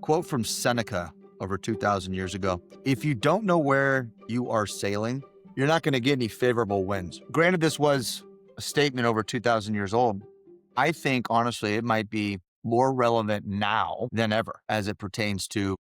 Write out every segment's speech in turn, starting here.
Quote from Seneca over 2,000 years ago. If you don't know where you are sailing, you're not going to get any favorable winds. Granted, this was a statement over 2,000 years old. I think, honestly, it might be more relevant now than ever as it pertains to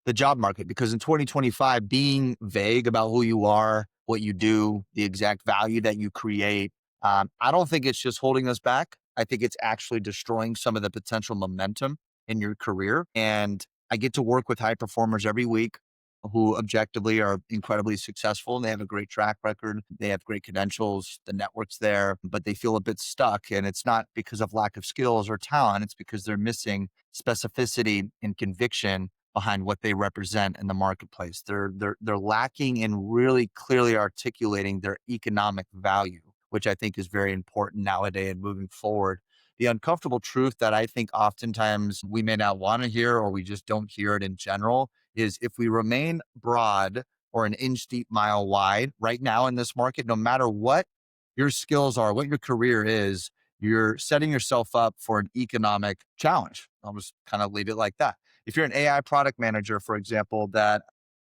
the job market, because in 2025, being vague about who you are, what you do, the exact value that you create, I don't think it's just holding us back. I think it's actually destroying some of the potential momentum in your career. And I get to work with high performers every week who objectively are incredibly successful and they have a great track record. They have great credentials, the network's there, but they feel a bit stuck. And it's not because of lack of skills or talent. It's because they're missing specificity and conviction behind what they represent in the marketplace. They're lacking in really clearly articulating their economic value, which I think is very important nowadays and moving forward. The uncomfortable truth that I think oftentimes we may not want to hear or we just don't hear it in general is if we remain broad or an inch deep, mile wide right now in this market, no matter what your skills are, what your career is, you're setting yourself up for an economic challenge. I'll just kind of leave it like that. If you're an AI product manager, for example, that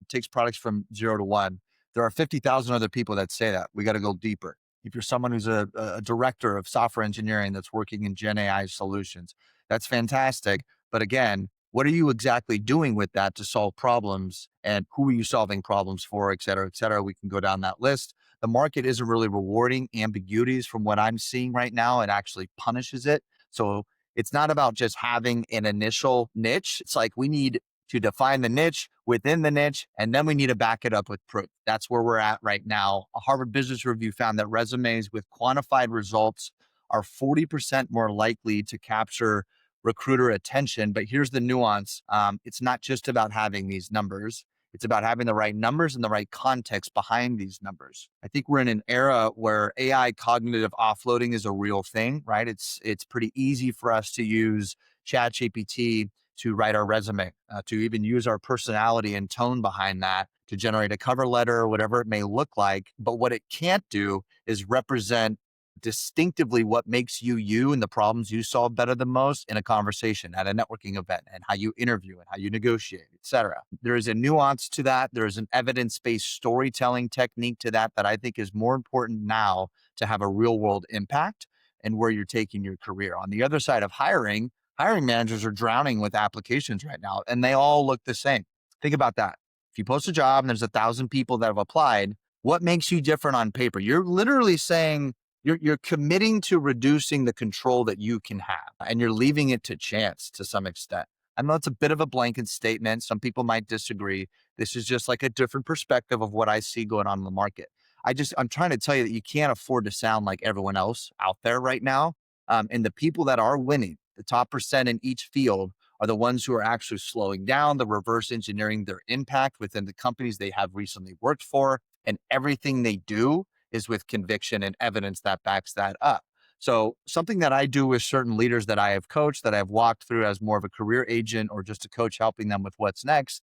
takes products from 0 to 1, there are 50,000 other people that say that. We got to go deeper. If you're someone who's a director of software engineering that's working in Gen AI solutions, that's fantastic. But again, what are you exactly doing with that to solve problems, and who are you solving problems for, et cetera, et cetera? We can go down that list. The market isn't really rewarding ambiguities from what I'm seeing right now. It actually punishes it. So it's not about just having an initial niche. It's like we need to define the niche within the niche, and then we need to back it up with proof. That's where we're at right now. A Harvard Business Review found that resumes with quantified results are 40% more likely to capture recruiter attention. But here's the nuance. It's not just about having these numbers. It's about having the right numbers and the right context behind these numbers. I think we're in an era where AI cognitive offloading is a real thing, right? It's pretty easy for us to use ChatGPT to write our resume, to even use our personality and tone behind that to generate a cover letter or whatever it may look like. But what it can't do is represent distinctively what makes you you and the problems you solve better than most in a conversation at a networking event, and how you interview and how you negotiate, etc. There is a nuance to that. There is an evidence-based storytelling technique to that I think is more important now to have a real world impact and where you're taking your career. On the other side of hiring managers are drowning with applications right now, and they all look the same. Think about that. If you post a job and there's 1,000 people that have applied, what makes you different on paper? You're literally saying you're committing to reducing the control that you can have, and you're leaving it to chance to some extent. I know it's a bit of a blanket statement. Some people might disagree. This is just like a different perspective of what I see going on in the market. I'm trying to tell you that you can't afford to sound like everyone else out there right now. And the people that are winning, the top percent in each field, are the ones who are actually slowing down, the reverse engineering their impact within the companies they have recently worked for. And everything they do is with conviction and evidence that backs that up. So something that I do with certain leaders that I have coached, that I've walked through as more of a career agent or just a coach helping them with what's next,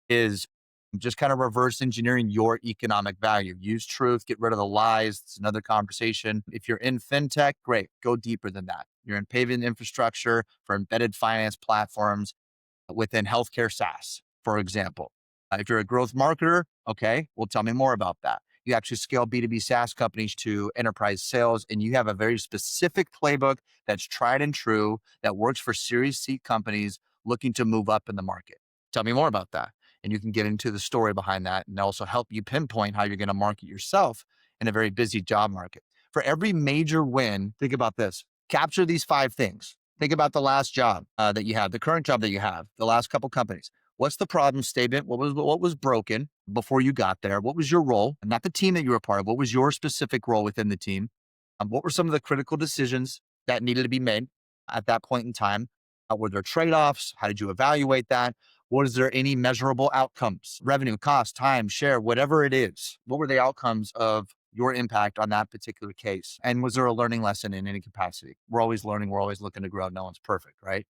is just kind of reverse engineering your economic value. Use truth, get rid of the lies. It's another conversation. If you're in fintech, great, go deeper than that. You're in payment infrastructure for embedded finance platforms within healthcare SaaS, for example. If you're a growth marketer, okay, well, tell me more about that. You actually scale B2B SaaS companies to enterprise sales, and you have a very specific playbook that's tried and true that works for Series C companies looking to move up in the market. Tell me more about that. And you can get into the story behind that and also help you pinpoint how you're going to market yourself in a very busy job market. For every major win, think about this. Capture these 5 things. Think about the last job that you have, the current job that you have, the last couple companies. What's the problem statement? What was broken before you got there? What was your role? Not the team that you were part of. What was your specific role within the team? What were some of the critical decisions that needed to be made at that point in time? Were there trade-offs? How did you evaluate that? Was there any measurable outcomes? Revenue, cost, time, share, whatever it is. What were the outcomes of your impact on that particular case? And was there a learning lesson in any capacity? We're always learning. We're always looking to grow. No one's perfect, right?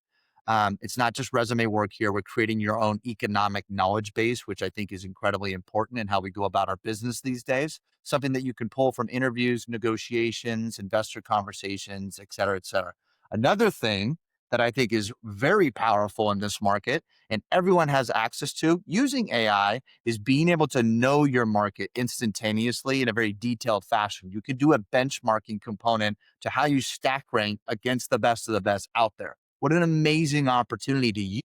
It's not just resume work here. We're creating your own economic knowledge base, which I think is incredibly important in how we go about our business these days. Something that you can pull from interviews, negotiations, investor conversations, et cetera, et cetera. Another thing that I think is very powerful in this market and everyone has access to using AI is being able to know your market instantaneously in a very detailed fashion. You can do a benchmarking component to how you stack rank against the best of the best out there. What an amazing opportunity to use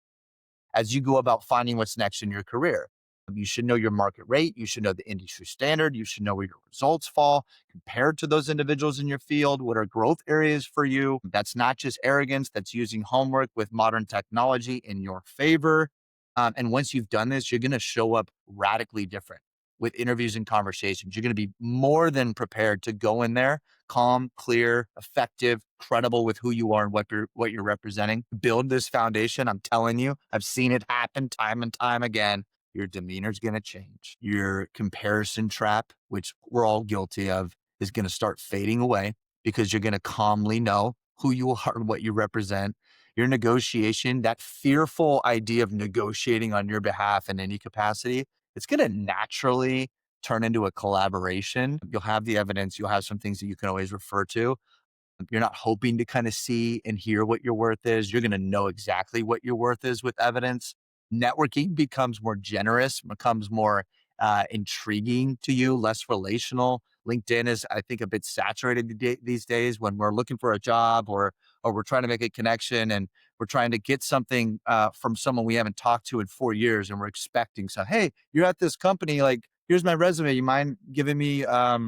as you go about finding what's next in your career. You should know your market rate. You should know the industry standard. You should know where your results fall compared to those individuals in your field. What are growth areas for you? That's not just arrogance, that's using homework with modern technology in your favor. And once you've done this, you're going to show up radically different with interviews and conversations. You're going to be more than prepared to go in there calm, clear, effective, credible with who you are and what you're representing. Build this foundation. I'm telling you, I've seen it happen time and time again. Your demeanor is going to change. Your comparison trap, which we're all guilty of, is going to start fading away because you're going to calmly know who you are and what you represent. Your negotiation, that fearful idea of negotiating on your behalf in any capacity, it's going to naturally turn into a collaboration. You'll have the evidence. You'll have some things that you can always refer to. You're not hoping to kind of see and hear what your worth is. You're going to know exactly what your worth is with evidence. Networking becomes more generous, becomes more intriguing to you, less relational. LinkedIn is, I think, a bit saturated these days when we're looking for a job or we're trying to make a connection and we're trying to get something from someone we haven't talked to in 4 years, and we're expecting so, hey, you're at this company, like, here's my resume. You mind giving me I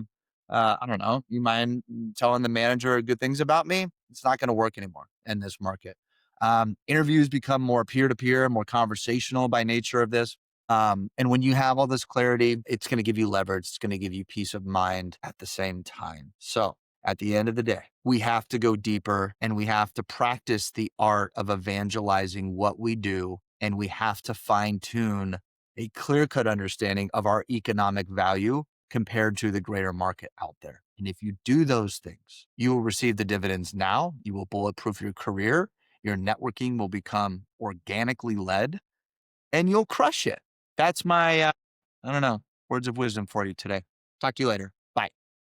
don't know, you mind telling the manager good things about me? It's not going to work anymore in this market. Interviews become more peer to peer, more conversational by nature of this. And when you have all this clarity, it's going to give you leverage. It's going to give you peace of mind at the same time. So at the end of the day, we have to go deeper and we have to practice the art of evangelizing what we do. And we have to fine tune a clear cut understanding of our economic value compared to the greater market out there. And if you do those things, you will receive the dividends now. You will bulletproof your career. Your networking will become organically led and you'll crush it. That's my, I don't know, words of wisdom for you today. Talk to you later.